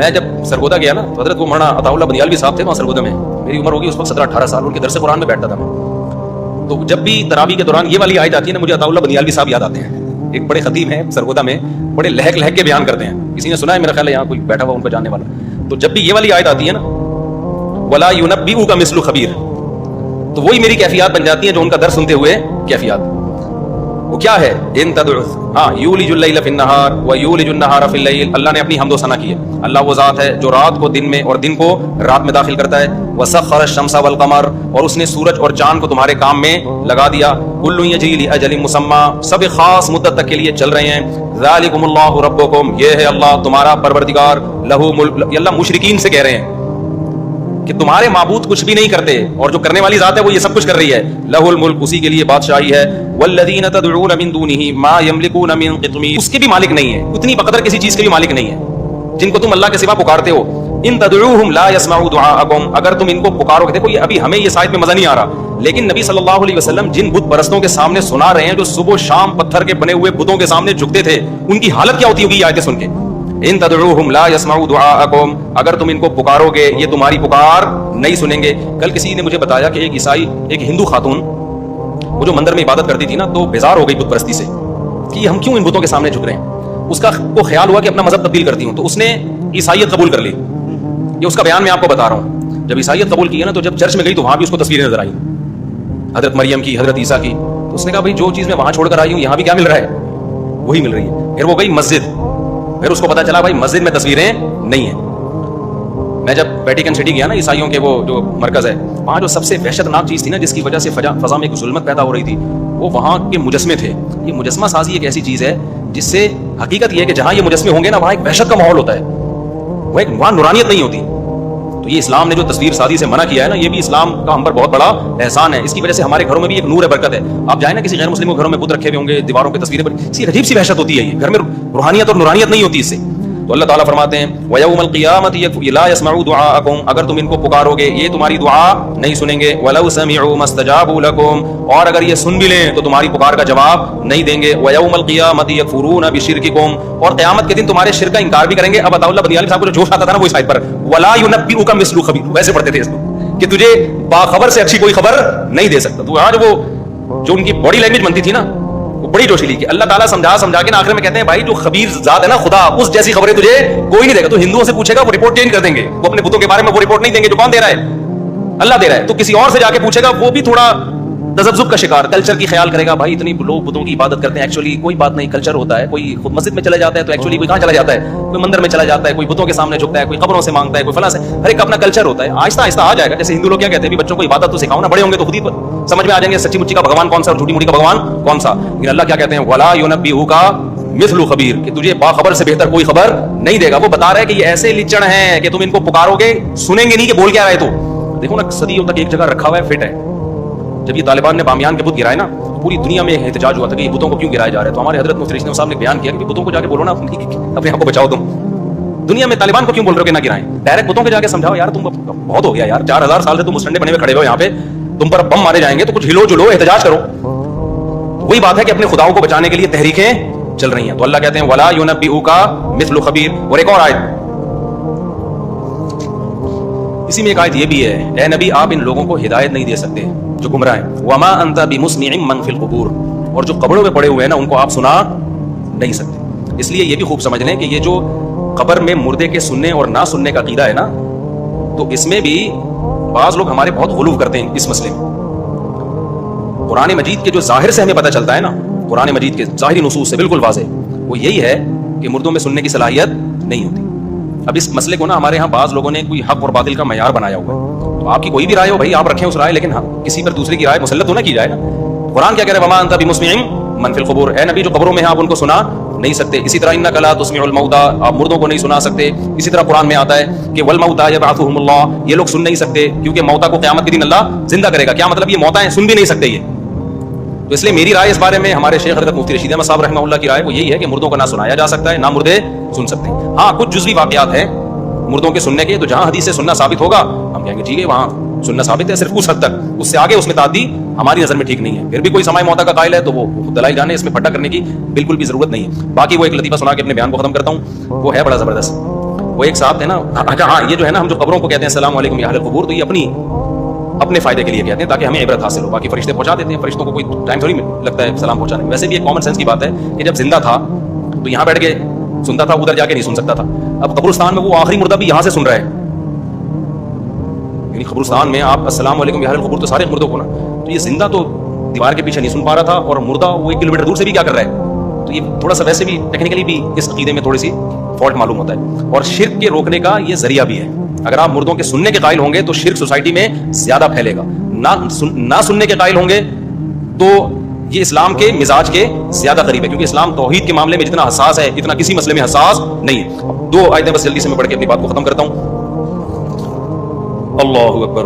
میں جب سرگودا گیا نا تو حضرت وہ مولانا عطا اللہ بنیالوی صاحب تھے وہاں سرگودا میں. میری عمر ہوگی اس وقت 17-18 سال. ان کے درس قرآن میں بیٹھتا تھا میں. تو جب بھی تراویح کے دوران یہ والی آیت آتی ہے نا مجھے عطا اللہ بنیالوی صاحب یاد آتے ہیں. ایک بڑے خطیب ہیں سرگودا میں, بڑے لہک لہک کے بیان کرتے ہیں. کسی نے سنا ہے میرا خیال ہے یہاں کوئی بیٹھا ہوا ان کو جاننے والا. تو جب بھی یہ والی آیت آتی ہے نا ولا ينبئك مثل خبیر, تو وہی میری کیفیات بن جاتی ہیں جو ان کا درس سنتے ہوئے کیفیات. وہ کیا ہے؟ ان تدعو یولج اللیل فی النہار ویولج النہار فی اللیل. اللہ نے اپنی حمد و ثنا کی ہے. اللہ وہ ذات ہے جو رات کو دن میں اور دن کو رات میں داخل کرتا ہے. وسخر الشمس والقمر, اور اس نے سورج اور چاند کو تمہارے کام میں لگا دیا. کل یجری لاجل مسمى, سب خاص مدت تک کے لیے چل رہے ہیں. ذالکم اللہ ربکم, یہ ہے اللہ تمہارا پروردگار. لہ ملک, یہ اللہ مشرکین سے کہہ رہے ہیں کہ تمہارے معبود کچھ بھی نہیں کرتے اور جو کرنے والی ذات ہے وہ یہ سب کچھ کر رہی ہے. لہ الملک, اسی کے لیے بادشاہی ہے. والذین تدعون من دونہ ما یملکون من قطمیر, اس کے بھی مالک نہیں ہے, اتنی بقدر کسی چیز کے بھی مالک نہیں ہے جن کو تم اللہ کے سوا پکارتے ہو. ان تدعوہم لا یسمعوا دعاءکم, اگر تم ان کو پکارو گے. دیکھو یہ ابھی ہمیں یہ سائد میں مزہ نہیں آ رہا, لیکن نبی صلی اللہ علیہ وسلم جن بت پرستوں کے سامنے سنا رہے ہیں جو صبح شام پتھر کے بنے ہوئے بتوں کے سامنے جھکتے تھے, ان کی حالت کیا ہوتی ہوگی یہ آیتیں سن کے. ان تدعوہم لا یسمعوا دعاءکم, اگر تم ان کو پکارو گے یہ تمہاری پکار نہیں سنیں گے. کل کسی نے مجھے بتایا کہ ایک عیسائی, ایک ہندو خاتون, وہ جو مندر میں عبادت کرتی تھی نا, تو بیزار ہو گئی بت پرستی سے کہ ہم کیوں ان بتوں کے سامنے جھک رہے ہیں. اس کا کو خیال ہوا کہ اپنا مذہب تبدیل کرتی ہوں, تو اس نے عیسائیت قبول کر لی. یہ اس کا بیان میں آپ کو بتا رہا ہوں. جب عیسائیت قبول کی ہے نا تو جب چرچ میں گئی تو وہاں بھی اس کو تصویریں نظر آئی, حضرت مریم کی, حضرت عیسیٰ کی. تو اس نے کہا بھائی جو چیز میں وہاں چھوڑ کر آئی ہوں یہاں بھی کیا مل رہا ہے, وہی مل رہی ہے. پھر وہ گئی مسجد, پھر اس کو پتا چلا بھائی مسجد میں تصویریں نہیں ہیں. میں جب ویٹیکن سٹی گیا نا عیسائیوں کے وہ جو مرکز ہے, وہاں جو سب سے وحشت ناک چیز تھی نا جس کی وجہ سے فضا میں ایک ظلمت پیدا ہو رہی تھی, وہ وہاں کے مجسمے تھے. یہ مجسمہ سازی ایک ایسی چیز ہے جس سے حقیقت یہ ہے کہ جہاں یہ مجسمے ہوں گے نا وہاں ایک وحشت کا ماحول ہوتا ہے, وہاں نورانیت نہیں ہوتی. تو یہ اسلام نے جو تصویر سازی سے منع کیا ہے نا, یہ بھی اسلام کا ہم پر بہت بڑا احسان ہے. اس کی وجہ سے ہمارے گھروں میں بھی ایک نور ہے, برکت ہے. آپ جائیں نا کسی غیر مسلم کے گھروں میں بت رکھے ہوئے ہوں گے, دیواروں پہ تصویریں پر, اس کی عجیب سی وحشت ہوتی ہے. یہ گھر میں روحانیت اور نورانیت نہیں ہوتی اس سے. تو اللہ تعالیٰ فرماتے ہیں وَيَوْمَ الْقِيَامَةِ لَا يَسْمَعُوا دُعَاءَكُمْ, اگر تم ان کو پکارو گے یہ تمہاری دعا نہیں سنیں گے. وَلَوْ سَمِعُوا مَا اسْتَجَابُوا لَكُمْ, اور اگر یہ سن بھی لیں تو تمہاری پکار کا جواب نہیں دیں گے. وَيَوْمَ الْقِيَامَةِ يَكْفُرُونَ بِشِرْكِكُمْ, اور قیامت کے دن تمہارے شرک کا انکار بھی کریں گے. اب عطا اللہ بنیالوی صاحب کو جو جوش آتا تھا نا وہ اس آیت پر وَلَا يُنَبِّئُكَ مِثْلُ خَبِيرٍ, ویسے پڑھتے تھے اس کو کہ تجھے باخبر سے اچھی کوئی خبر نہیں دے سکتا. تو آج وہ جو ان کی باڈی لینگویج بنتی تھی نا وہ بڑی جوشیلی کی. اللہ تعالیٰ سمجھا کے آخر میں کہتے ہیں بھائی جو خبیر ذات ہے نا خدا, اس جیسی خبریں تجھے کوئی نہیں دے گا. تو ہندوؤں سے پوچھے گا وہ رپورٹ چینج کر دیں گے, وہ اپنے بتوں کے بارے میں وہ رپورٹ نہیں دیں گے جو کون دے رہا ہے, اللہ دے رہا ہے. تو کسی اور سے جا کے پوچھے گا وہ بھی تھوڑا تذبذب کا شکار, کلچر کی خیال کرے گا. بھائی اتنی لوگ بتوں کی عبادت کرتے ہیں, ایکچولی کوئی بات نہیں, کلچر ہوتا ہے. کوئی خود مسجد میں چلا جاتا ہے تو ایکچولی کوئی کہاں چلا جاتا ہے, کوئی مندر میں چلا جاتا ہے, کوئی بتوں کے سامنے جھکتا ہے, کوئی قبروں سے مانگتا ہے, کوئی فلاں سے. ہر ایک اپنا کلچر ہوتا ہے. آہستہ آہستہ آ جائے گا. جیسے ہندو لوگ کیا کہتے ہیں بچوں کو عبادت تو سکھاؤ نا, بڑے ہوں گے تو خود ہی سمجھ میں آ جائیں گے سچی مچی کا بھگوان کون سا اور جھوٹی موٹی کا بھگوان کون سا. لیکن اللہ کیا کہتے ہیں وَلَا يُنَبِّئُكَ مِثْلُ خَبِيرٍ, کہ تجھے باخبر سے بہتر کوئی خبر نہیں دے گا. وہ بتا رہا ہے کہ یہ ایسے لچڑ ہیں کہ تم ان کو پکارو گے سنیں گے نہیں کہ بول کیا رہے. تو دیکھو نا صدیوں تک ایک جگہ رکھا ہوا ہے, فٹ ہے. جب یہ طالبان نے بامیان کے بت گرائے نا پوری دنیا میں احتجاج ہوا تھا کہ یہ بتوں کو کیوں گرائے جا رہے ہیں. تو ہمارے حضرت مفتی رشید صاحب نے بیان کیا کہ بتوں کو جا کے بولو نا اپنے آپ کو بچاؤ, تم دنیا میں طالبان کو کیوں بول رہے ہو کہ نہ گرائیں. ڈائریکٹ بتوں کے جا کے سمجھاؤ یار تم بہت ہو گیا یار, 4000 سال سے تم اس ٹنڈے بنے ہوئے کھڑے ہو یہاں پہ, تم پر بم مارے جائیں گے تو کچھ ہلو جلو احتجاج کرو. وہی بات ہے کہ اپنے خداؤں کو بچانے کے لیے تحریکیں چل رہی ہیں. تو اللہ کہتے ہیں وَلَا يُنَبِّئُكَ مِثْلُ خَبِيرٍ. اور ایک اور آیت اسی میں ایک آیت یہ بھی ہے, اے نبی آپ ان لوگوں کو ہدایت نہیں دے سکتے جو گمراہ ہیں. وَمَا أَنْتَ بِمُسْمِعٍ مَّن فِي الْقُبُورِ, اور جو قبروں میں پڑے ہوئے ہیں نا ان کو آپ سنا نہیں سکتے. اس لیے یہ بھی خوب سمجھ لیں کہ یہ جو قبر میں مردے کے سننے اور نہ سننے کا عقیدہ ہے نا, تو اس میں بھی بعض لوگ ہمارے بہت غلو کرتے ہیں اس مسئلے میں. قرآن مجید کے جو ظاہر سے ہمیں پتہ چلتا ہے نا, قرآن مجید کے ظاہری نصوص سے بالکل واضح, وہ یہی ہے کہ مردوں میں سننے کی صلاحیت نہیں ہوتی. اب اس مسئلے کو نا ہمارے ہاں بعض لوگوں نے کوئی حق اور باطل کا معیار بنایا ہوا ہے. تو آپ کی کوئی بھی رائے ہو بھائی آپ رکھیں اس رائے, لیکن ہاں کسی پر دوسرے کی رائے مسلط تو نہ کی جائے نا. قرآن کیا کہہ رہا ہے وما انت بمسمع من فی القبور, اے نبی جو قبروں میں ہیں آپ ان کو سنا نہیں سکتے. اسی طرح انک لا تسمع الموتى, آپ مردوں کو نہیں سنا سکتے. اسی طرح قرآن میں آتا ہے کہ والموتى یبعثهم اللہ, یہ لوگ سن نہیں سکتے کیونکہ موتى کو قیامت کے دن اللہ زندہ کرے گا. کیا مطلب یہ موتى ہیں سن بھی نہیں سکتے یہ. تو اس لیے میری رائے اس بارے میں ہمارے شیخ حضرت مفتی رشید احمد صاحب رحمہ اللہ کی رائے وہ یہی ہے کہ مردوں کو نہ سنایا جا سکتا ہے نہ مردے سن سکتے ہیں. ہاں کچھ جزوی واقعات ہیں مردوں کے سننے کے, تو جہاں حدیث سے سننا ثابت ہوگا ہم کہیں گے ٹھیک ہے وہاں سننا ثابت ہے, صرف اس حد تک, اس سے آگے اس میں تعدی ہماری نظر میں ٹھیک نہیں ہے. پھر بھی کوئی سماع موتى کا قائل ہے تو وہ دلائل جانے, اس میں پھٹا کرنے کی بالکل بھی ضرورت نہیں ہے. باقی وہ ایک لطیفہ سنا کے اپنے بیان کو ختم کرتا ہوں, وہ ہے بڑا زبردست. وہ ایک صاحب تھے نا, اچھا ہاں, یہ جو ہے نا ہم جو قبروں کو کہتے ہیں السلام علیکم یا اہل القبور, تو یہ اپنے فائدے کے لیے کہتے ہیں تاکہ ہمیں عبرت حاصل ہو. باقی فرشتے پہنچا دیتے ہیں, فرشتوں کو کوئی ٹائم تھوڑی لگتا ہے سلام پہنچانے میں. ویسے بھی ایک کامن سینس کی بات ہے کہ جب زندہ تھا تو یہاں بیٹھ کے سنتا تھا, ادھر جا کے نہیں سن سکتا تھا. اب قبرستان میں وہ آخری مردہ بھی یہاں سے سن رہا ہے, یعنی قبرستان میں آپ السلام علیکم یا اہل القبور تو سارے مردوں کو نا, تو یہ زندہ تو دیوار کے پیچھے نہیں سن پا رہا تھا, اور مردہ وہ 1 کلومیٹر دور سے بھی کیا کر رہا ہے. تو یہ تھوڑا سا ویسے بھی ٹیکنیکلی بھی اس عقیدے میں تھوڑی سی فالٹ معلوم ہوتا ہے, اور شرک کے روکنے کا یہ ذریعہ بھی ہے. اگر آپ مردوں کے سننے کے قائل ہوں گے تو شرک سوسائٹی میں زیادہ پھیلے گا, نہ سننے کے قائل ہوں گے تو یہ اسلام کے مزاج کے زیادہ قریب ہے, کیونکہ اسلام توحید کے معاملے میں جتنا حساس ہے اتنا کسی مسئلے میں حساس نہیں ہے. 2 آیتیں بس جلدی سے میں پڑھ کے اپنی بات کو ختم کرتا ہوں. اللہ اکبر.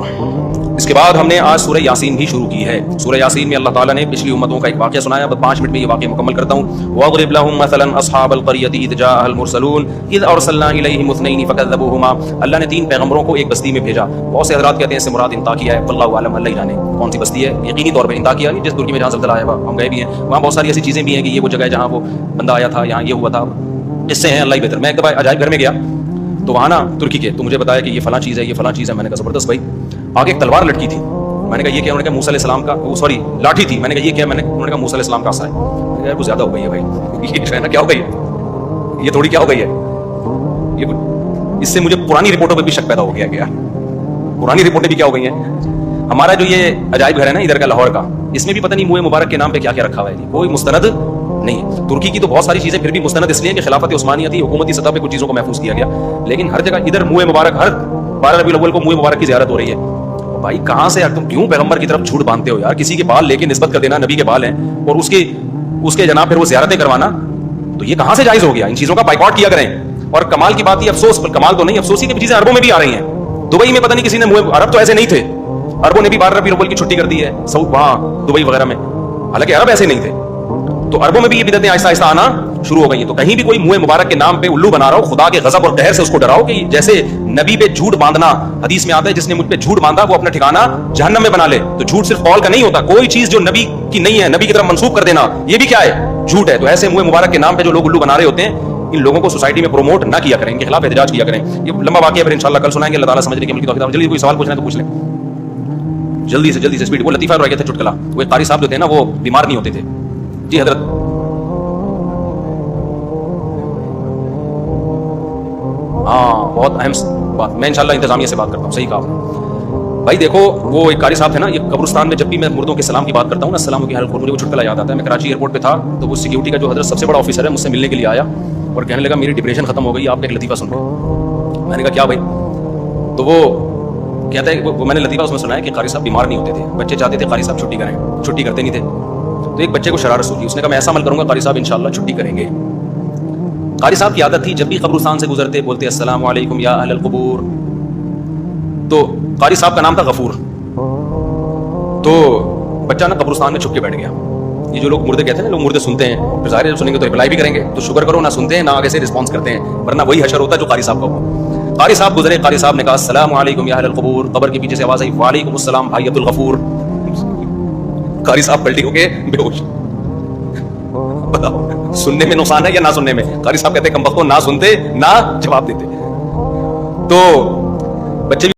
اس کے بعد ہم نے آج سورہ یاسین بھی شروع کی ہے. سورہ یاسین میں اللہ تعالیٰ نے پچھلی امتوں کا ایک واقعہ سنایا. بس 5 منٹ میں یہ واقعہ مکمل کرتا ہوں. وَاضْرِبْ لَهُم مَثَلًا أَصْحَابَ الْقَرْيَةِ إِذْ جَاءَهَا الْمُرْسَلُونَ إِذْ أَرْسَلْنَا إِلَيْهِمُ اثْنَيْنِ فَكَذَّبُوهُمَا. اللہ نے 3 پیغمبروں کو ایک بستی میں بھیجا. بہت سے حضرات کہتے ہیں اس سے مراد انطاکیہ ہے, واللہ اعلم, اللہ ہی جانے کون سی بستی ہے. یقینی طور پہ انطاکیہ نہیں, جس ترکی میں جہاں زلزلہ آیا ہم گئے بھی ہیں, وہاں بہت ساری ایسی چیزیں بھی ہیں کہ یہ وہ جگہ ہے جہاں وہ بندہ آیا تھا, یہاں یہ ہوا تھا, قصے ہیں اللہ ہی بہتر. میں ایک دفعہ عجائب گھر میں گیا تو وہاں نا ترکی کے, تو مجھے بتایا کہ یہ فلاں چیز ہے, یہ فلاں چیز ہے. میں نے کہا زبردست بھائی. آگے ایک تلوار لٹکی تھی. میں نے کہا یہ کیا؟ انہوں نے کہا موسیٰ علیہ السلام کا, سوری لاٹھی تھی. میں نے کہا یہ کیا؟ انہوں نے کہا موسیٰ علیہ السلام کا عصا ہے. میں نے کہا کچھ زیادہ ہو گئی ہے بھائی, یہ جو ہے نا کیا ہو گئی ہے, یہ تھوڑی کیا ہو گئی ہے. یہ اس سے مجھے پرانی رپورٹوں پہ بھی شک پیدا ہو گیا. کیا پرانی رپورٹیں بھی کیا ہو گئی ہیں. ہمارا جو یہ عجائب گھر ہے نا ادھر کا لاہور کا, اس میں بھی پتہ نہیں منہ مبارک کے نام پہ کیا کیا رکھا ہوا ہے. کوئی مستند نہیں. ترکی کی تو بہت ساری چیزیں پھر بھی مستند اس لیے کہ خلافت عثمانیہ تھی, حکومتی سطح پہ کچھ چیزوں کو محفوظ کیا گیا. لیکن ہر جگہ ادھر منہ مبارک, ہر 12 ربیع الاول کو منہ مبارک کی زیارت ہو رہی ہے. بھائی کہاں سے تم کیوں پیغمبر کی طرف جھوٹ باندھتے ہو یار. کسی کے بال لے کے نسبت کر دینا نبی کے بال ہیں, اور اس کے جناب پھر وہ زیارتیں کروانا, تو یہ کہاں سے جائز ہو گیا. ان چیزوں کا بائیکاٹ کیا کریں. اور کمال کی بات یہ, افسوس کمال تو نہیں, افسوسی کی چیزیں عربوں میں بھی آ رہی ہیں. دبئی میں پتہ نہیں کسی نے, عرب تو ایسے نہیں تھے, عربوں نے بھی 12 ربیع الاول کی چھٹی کر دی ہے وہاں دبئی وغیرہ میں, حالانکہ عرب ایسے نہیں تھے. تو عربوں میں بھی یہ بدعتیں آہستہ آہستہ آنا شروع ہو گئی ہیں. تو کہیں بھی کوئی منہ مبارک کے نام پہ الو بنا رہا ہو, خدا کے غضب اور قہر سے اس کو ڈراؤ کہ جیسے نبی پہ جھوٹ باندھنا, حدیث میں آتا ہے جس نے مجھ پہ جھوٹ باندھا وہ اپنا ٹھکانہ جہنم میں بنا لے. تو جھوٹ صرف قول کا نہیں ہوتا, کوئی چیز جو نبی کی نہیں ہے نبی کی طرف منسوب کر دینا یہ بھی کیا ہے, جھوٹ ہے. تو ایسے منہ مبارک کے نام پہ جو لوگ الو بنا رہے ہوتے ہیں, ان لوگوں کو سوسائٹی میں پروموٹ نہ کیا کریں, ان کے خلاف احتجاج کیا کریں. یہ لمبا واقعہ پھر انشاءاللہ کل سنائیں گے. اللہ تعالیٰ سمجھنے کی عمل کی توفیق. جلدی کوئی سوال پوچھنا ہے تو پوچھ لیں, جلدی سے اسپیڈ. وہ لطیفہ رہ گیا تھا چٹکلا, وہ ایک قاری صاحب جو تھے نا وہ بیمار نہیں ہوتے تھے. جی حضرت. ہاں بہت اہم بات, میں انشاءاللہ انتظامیہ سے بات کرتا ہوں. صحیح کہا بھائی. دیکھو وہ ایک قاری صاحب تھے نا, یہ قبرستان میں جب بھی میں مردوں کے سلام کی بات کرتا ہوں نا, السلام علیکم, مجھے وہ چھٹکلا یاد آتا ہے. میں کراچی ایئرپورٹ پہ تھا تو وہ سیکیورٹی کا جو حضرت سب سے بڑا آفیسر ہے مجھ سے ملنے کے لیے آیا اور کہنے لگا میری ڈپریشن ختم ہو گئی, آپ کا ایک لطیفہ سن لو. میں نے کہا کیا بھائی؟ تو وہ کہتا ہے وہ میں نے لطیفہ اس میں سنا ہے کہ قاری صاحب بیمار نہیں ہوتے تھے, بچے چاہتے تھے قاری صاحب چھٹی کریں, چھٹی کرتے نہیں تھے. تو ایک بچے کو شرارت ہوئی, اس نے کہا میں ایسا عمل کروں گا قاری صاحب انشاءاللہ چھٹی کریں گے. قاری صاحب کی عادت تھی جب بھی قبرستان سے گزرتے بولتے السلام علیکم یا اہل القبور. تو قاری صاحب کا نام تھا غفور. تو بچہ نا قبرستان میں چھپ کے بیٹھ گیا. یہ جو لوگ مردے کہتے ہیں, لوگ مردے سنتے ہیں, پھر ظاہر ہے سنیں گے تو رپلائی بھی کریں گے, تو شکر کرو نہ سنتے ہیں نہ آگے سے رسپانس کرتے ہیں, ورنہ وہی حشر ہوتا ہے جو قاری صاحب کا ہوا. قاری صاحب گزرے, قاری صاحب نے کہا السلام علیکم یا اہل القبور. قبر کے پیچھے سے آواز آئی وعلیکم السلام بھائی عبد الغفور. قاری صاحب پلٹی ہو کے بے ہوش. بتاؤ سننے میں نقصان ہے یا نہ سننے میں؟ قاری صاحب کہتے ہیں کم بختو, نہ سنتے نہ جواب دیتے. تو بچے